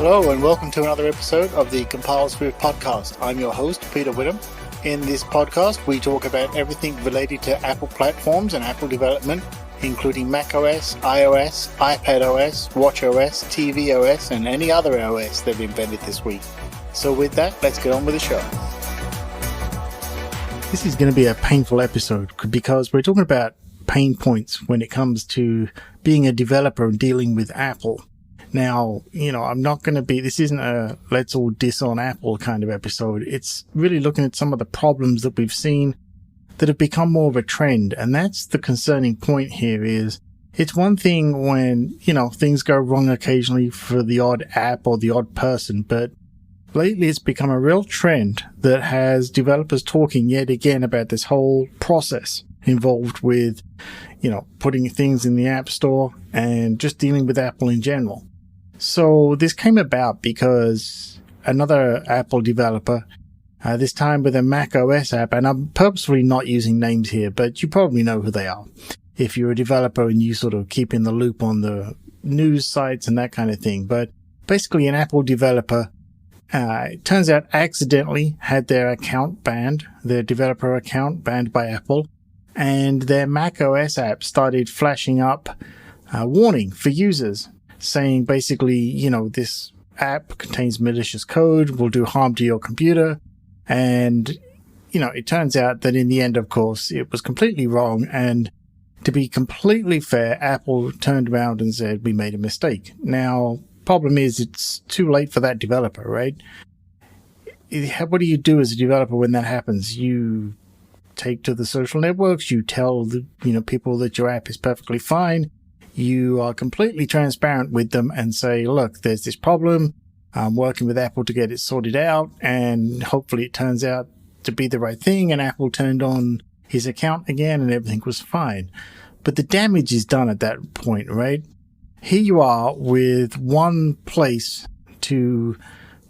Hello and welcome to another episode of the CompileSwift podcast. I'm your host, Peter Whittam. In this podcast, we talk about everything related to Apple platforms and Apple development, including macOS, iOS, iPadOS, watchOS, tvOS, and any other OS they've invented this week. So with that, let's get on with the show. This is going to be a painful episode because we're talking about pain points when it comes to being a developer and dealing with Apple. Now, I'm not going to be, this isn't a let's all diss on Apple kind of episode. It's really looking at some of the problems that we've seen that have become more of a trend. And that's the concerning point here is it's one thing when, things go wrong occasionally for the odd app or the odd person, but lately it's become a real trend that has developers talking yet again about this whole process involved with, putting things in the App Store and just dealing with Apple in general. So this came about because another Apple developer, this time with a Mac OS app, and I'm purposefully not using names here, but you probably know who they are if you're a developer and you sort of keep in the loop on the news sites and that kind of thing. But basically an Apple developer, it turns out accidentally had their account banned, their developer account banned by Apple, and their Mac OS app started flashing up a warning for users saying basically, this app contains malicious code, will do harm to your computer. And, it turns out that in the end, of course, it was completely wrong. And to be completely fair, Apple turned around and said, we made a mistake. Now, problem is it's too late for that developer, right? What do you do as a developer when that happens? You take to the social networks, you tell the, people that your app is perfectly fine. You are completely transparent with them and say, look, there's this problem. I'm working with Apple to get it sorted out. And hopefully it turns out to be the right thing. And Apple turned on his account again and everything was fine. But the damage is done at that point, right? Here you are with one place to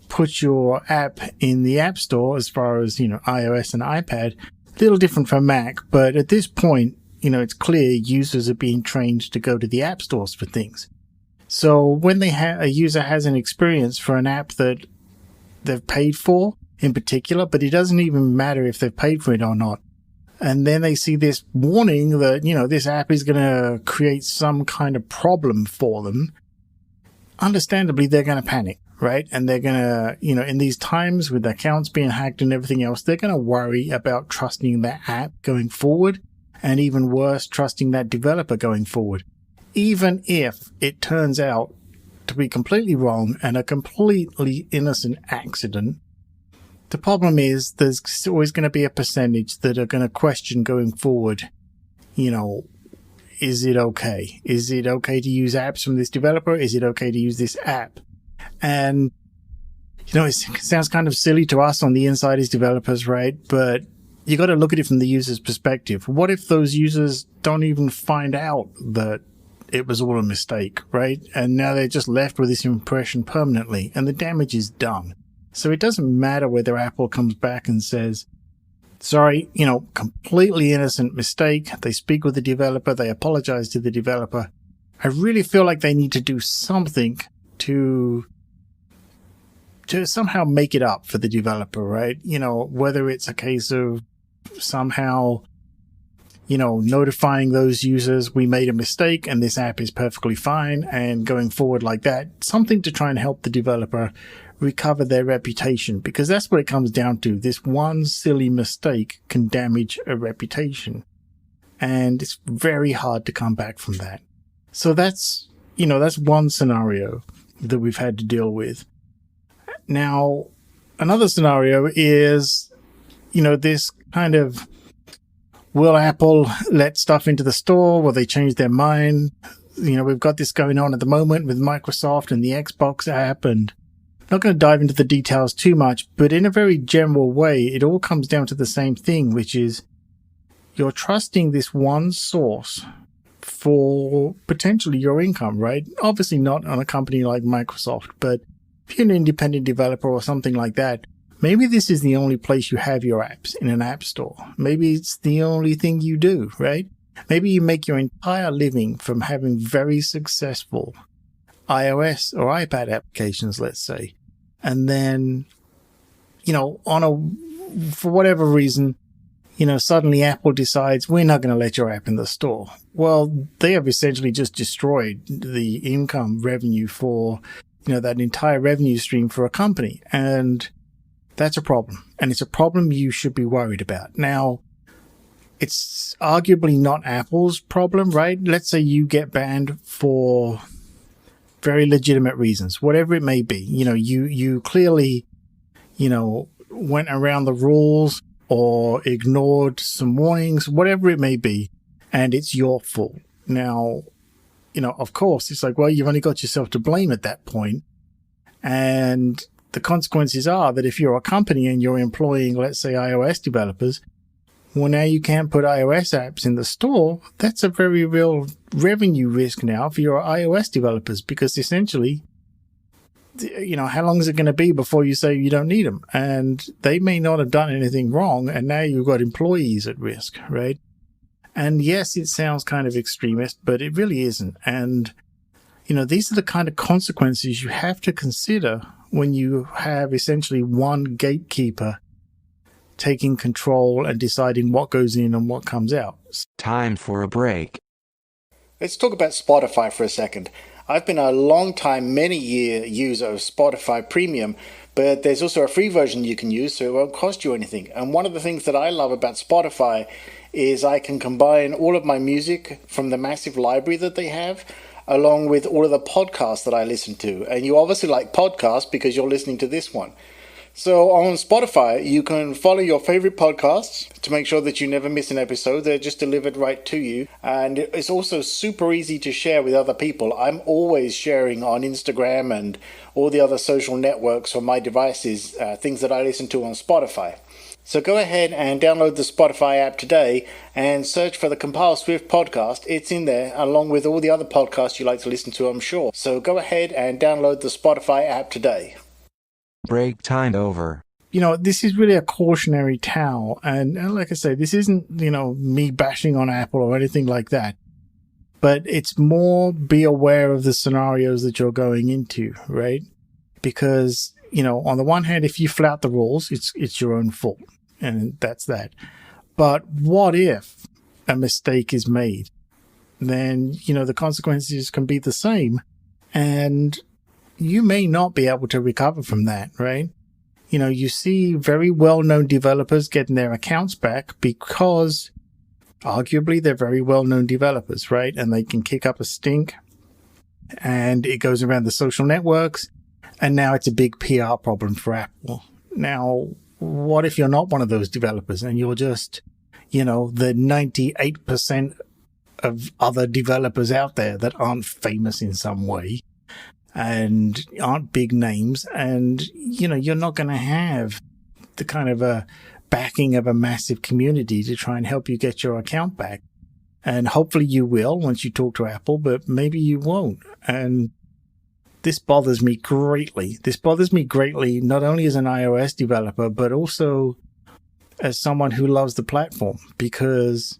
put your app in the App Store as far as, iOS and iPad. A little different from Mac. But at this point, it's clear users are being trained to go to the app stores for things. So when a user has an experience for an app that they've paid for in particular, but it doesn't even matter if they've paid for it or not, and then they see this warning that, this app is going to create some kind of problem for them, understandably, they're going to panic, right? And they're going to, in these times with accounts being hacked and everything else, they're going to worry about trusting that app going forward. And even worse, trusting that developer going forward, even if it turns out to be completely wrong and a completely innocent accident. The problem is there's always going to be a percentage that are going to question going forward, is it okay? Is it okay to use apps from this developer? Is it okay to use this app? And, it sounds kind of silly to us on the inside as developers, right? But you got to look at it from the user's perspective. What if those users don't even find out that it was all a mistake, right? And now they're just left with this impression permanently and the damage is done. So it doesn't matter whether Apple comes back and says, sorry, completely innocent mistake. They speak with the developer. They apologize to the developer. I really feel like they need to do something to somehow make it up for the developer, right? Whether it's a case of somehow, notifying those users we made a mistake and this app is perfectly fine and going forward like that, something to try and help the developer recover their reputation, because that's what it comes down to. This one silly mistake can damage a reputation and it's very hard to come back from that. So that's one scenario that we've had to deal with. Now, another scenario is, this kind of, will Apple let stuff into the store? Will they change their mind? We've got this going on at the moment with Microsoft and the Xbox app, and I'm not going to dive into the details too much, but in a very general way, it all comes down to the same thing, which is you're trusting this one source for potentially your income, right? Obviously not on a company like Microsoft, but if you're an independent developer or something like that, maybe this is the only place you have your apps, in an app store. Maybe it's the only thing you do, right? Maybe you make your entire living from having very successful iOS or iPad applications, let's say. And then, for whatever reason, suddenly Apple decides we're not going to let your app in the store. Well, they have essentially just destroyed the income revenue for, that entire revenue stream for a company. And that's a problem. And it's a problem you should be worried about. Now, it's arguably not Apple's problem, right? Let's say you get banned for very legitimate reasons, whatever it may be. You clearly, went around the rules or ignored some warnings, whatever it may be, and it's your fault. Now, of course, it's like, well, you've only got yourself to blame at that point. And the consequences are that if you're a company and you're employing, let's say, iOS developers, well, now you can't put iOS apps in the store. That's a very real revenue risk now for your iOS developers, because essentially, how long is it going to be before you say you don't need them? And they may not have done anything wrong, and now you've got employees at risk, right? And yes, it sounds kind of extremist, but it really isn't. And, these are the kind of consequences you have to consider when you have essentially one gatekeeper taking control and deciding what goes in and what comes out. Time for a break. Let's talk about Spotify for a second. I've been a long time, many-year user of Spotify Premium, but there's also a free version you can use, so it won't cost you anything. And one of the things that I love about Spotify is I can combine all of my music from the massive library that they have, along with all of the podcasts that I listen to. And you obviously like podcasts because you're listening to this one. So on Spotify, you can follow your favorite podcasts to make sure that you never miss an episode. They're just delivered right to you. And it's also super easy to share with other people. I'm always sharing on Instagram and all the other social networks on my devices, things that I listen to on Spotify. So go ahead and download the Spotify app today and search for the CompileSwift podcast. It's in there along with all the other podcasts you like to listen to, I'm sure. So go ahead and download the Spotify app today. Break time over. This is really a cautionary tale. And like I say, this isn't, me bashing on Apple or anything like that. But it's more be aware of the scenarios that you're going into, right? Because, on the one hand, if you flout the rules, it's your own fault. And that's that. But what if a mistake is made? Then, the consequences can be the same. And you may not be able to recover from that, right? You see very well-known developers getting their accounts back because arguably they're very well-known developers, right? And they can kick up a stink and it goes around the social networks, and now it's a big PR problem for Apple. Now, what if you're not one of those developers and you're just, the 98% of other developers out there that aren't famous in some way and aren't big names, and, you're not going to have the kind of a backing of a massive community to try and help you get your account back. And hopefully you will once you talk to Apple, but maybe you won't. And this bothers me greatly. This bothers me greatly, not only as an iOS developer, but also as someone who loves the platform, because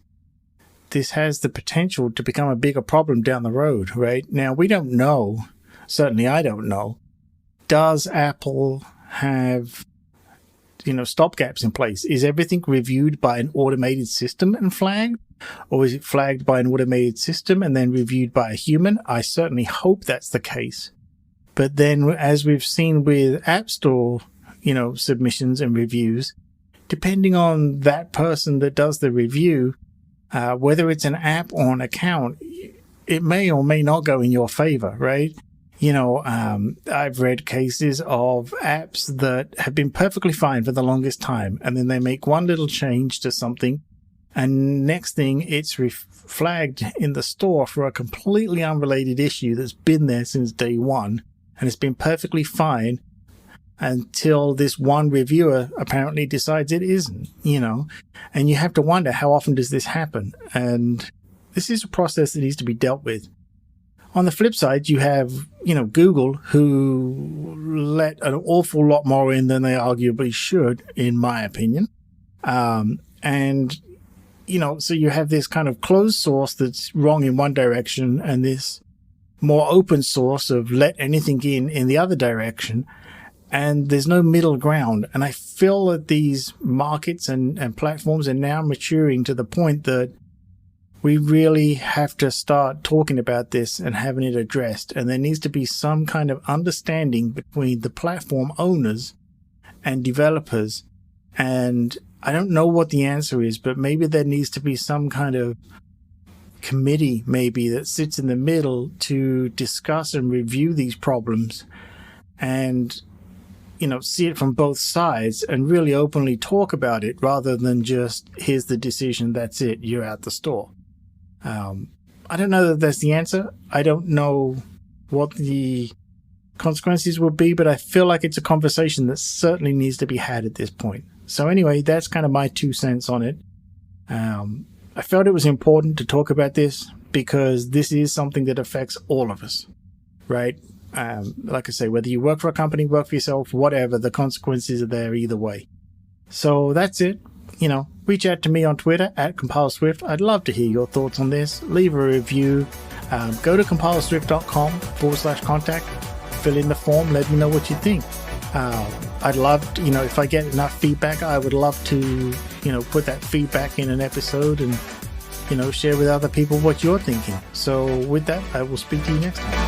this has the potential to become a bigger problem down the road, right? Now, we don't know. Certainly I don't know. Does Apple have, stopgaps in place? Is everything reviewed by an automated system and flagged? Or is it flagged by an automated system and then reviewed by a human? I certainly hope that's the case. But then, as we've seen with App Store, submissions and reviews, depending on that person that does the review, whether it's an app or an account, it may or may not go in your favor, right? I've read cases of apps that have been perfectly fine for the longest time, and then they make one little change to something, and next thing it's flagged in the store for a completely unrelated issue that's been there since day one, and it's been perfectly fine until this one reviewer apparently decides it isn't, and you have to wonder, how often does this happen? And this is a process that needs to be dealt with. On the flip side, you have, Google, who let an awful lot more in than they arguably should, in my opinion. And, so you have this kind of closed source that's wrong in one direction, and this more open source of let anything in the other direction. And there's no middle ground. And I feel that these markets and platforms are now maturing to the point that we really have to start talking about this and having it addressed. And there needs to be some kind of understanding between the platform owners and developers. And I don't know what the answer is, but maybe there needs to be some kind of committee maybe that sits in the middle to discuss and review these problems and, see it from both sides and really openly talk about it rather than just, here's the decision, that's it, you're out the store. I don't know that that's the answer. I don't know what the consequences would be, but I feel like it's a conversation that certainly needs to be had at this point. So anyway, that's kind of my 2 cents on it. I felt it was important to talk about this because this is something that affects all of us, right? Like I say, whether you work for a company, work for yourself, whatever, the consequences are there either way. So that's it. Reach out to me on Twitter at CompileSwift. I'd love to hear your thoughts on this. Leave a review. Go to CompileSwift.com/contact. Fill in the form. Let me know what you think. I'd love to, if I get enough feedback, I would love to, put that feedback in an episode and, share with other people what you're thinking. So with that, I will speak to you next time.